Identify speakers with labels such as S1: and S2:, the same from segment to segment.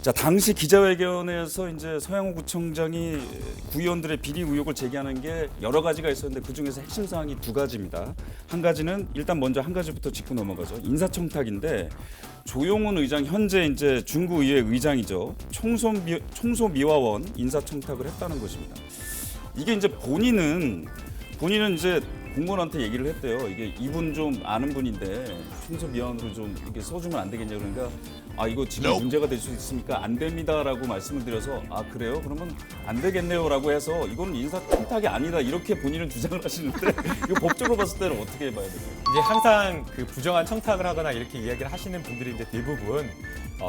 S1: 자, 당시 기자회견에서 이제 서양호 구청장이 구의원들의 비리 의혹을 제기하는 게 여러 가지가 있었는데 그 중에서 핵심 사항이 두 가지입니다. 한 가지는 일단 먼저 한 가지부터 짚고 넘어가죠. 인사청탁인데 조용훈 의장 현재 이제 중구의회 의장이죠. 청소미화원 인사청탁을 했다는 것입니다. 이게 이제 본인은 이제 공무원한테 얘기를 했대요. 이게 이분 좀 아는 분인데 청소미화원으로 좀 이렇게 써주면 안 되겠냐 그러니까 아 이거 지금 문제가 될 수 있으니까 안 됩니다라고 말씀을 드려서 아 그래요? 그러면 안 되겠네요라고 해서 이거는 인사청탁이 아니다 이렇게 본인은 주장을 하시는데 이거 법적으로 봤을 때는 어떻게 봐야 돼요?
S2: 이제 항상 그 부정한 청탁을 하거나 이렇게 이야기를 하시는 분들이 이제 대부분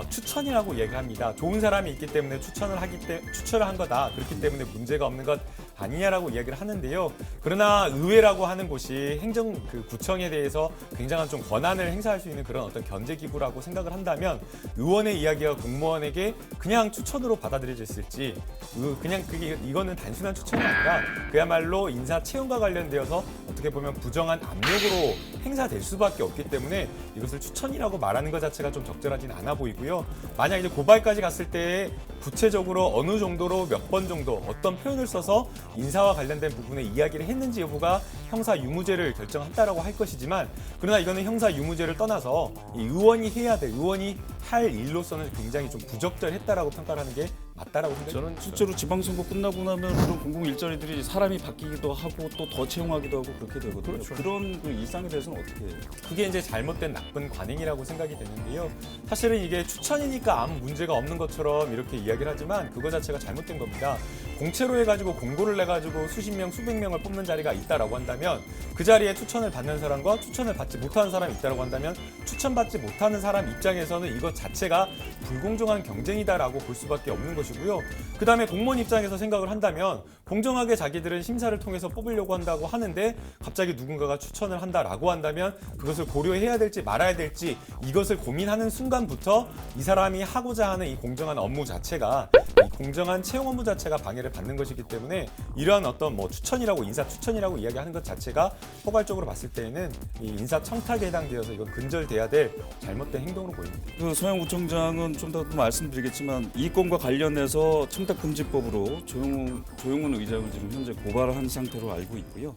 S2: 추천이라고 얘기를 합니다. 좋은 사람이 있기 때문에 추천을 한 거다. 그렇기 때문에 문제가 없는 것 아니냐라고 이야기를 하는데요. 그러나 의회라고 하는 곳이 행정 그 구청에 대해서 굉장한 좀 권한을 행사할 수 있는 그런 어떤 견제 기구라고 생각을 한다면 의원의 이야기가 공무원에게 그냥 추천으로 받아들여졌을지 그냥 이거는 단순한 추천이 아니라 그야말로 인사 채용과 관련되어서 어떻게 보면 부정한 압력으로 행사될 수밖에 없기 때문에 이것을 추천이라고 말하는 것 자체가 좀 적절하진 않아 보이고요. 만약 이제 고발까지 갔을 때 구체적으로 어느 정도로 몇 번 정도 어떤 표현을 써서 인사와 관련된 부분에 이야기를 했는지 여부가 형사 유무죄를 결정한다라고 할 것이지만 그러나 이거는 형사 유무죄를 떠나서 이 의원이 할 일로서는 굉장히 좀 부적절했다라고 평가를 하는 게 맞다라고 생각합니다.
S1: 저는 실제로 지방선거 끝나고 나면 그런 공공 일자리들이 사람이 바뀌기도 하고 또 더 채용하기도 하고 그렇게 되거든요.
S2: 그렇죠.
S1: 그런 그 일상에 대해서는 어떻게 해요?
S2: 그게 이제 잘못된 나쁜 관행이라고 생각이 되는데요. 사실은 이게 추천이니까 아무 문제가 없는 것처럼 이렇게 이야기를 하지만 그거 자체가 잘못된 겁니다. 공채로 해가지고 공고를 내가지고 수십 명, 수백 명을 뽑는 자리가 있다라고 한다면 그 자리에 추천을 받는 사람과 추천을 받지 못하는 사람이 있다라고 한다면 추천받지 못하는 사람 입장에서는 이것 자체가 불공정한 경쟁이다라고 볼 수밖에 없는 것이고요. 그 다음에 공무원 입장에서 생각을 한다면 공정하게 자기들은 심사를 통해서 뽑으려고 한다고 하는데 갑자기 누군가가 추천을 한다라고 한다면 그것을 고려해야 될지 말아야 될지 이것을 고민하는 순간부터 이 사람이 하고자 하는 이 공정한 업무 자체가 이 공정한 채용 업무 자체가 방해를 받는 것이기 때문에 이러한 어떤 인사 추천이라고 이야기하는 것 자체가 포괄적으로 봤을 때에는 이 인사 청탁에 해당되어서 이건 근절돼야 될 잘못된 행동으로 보입니다.
S1: 그 서양구청장은 좀 더 말씀드리겠지만 이 건과 관련해서 청탁금지법으로 조용훈 의장을 지금 현재 고발한 상태로 알고 있고요.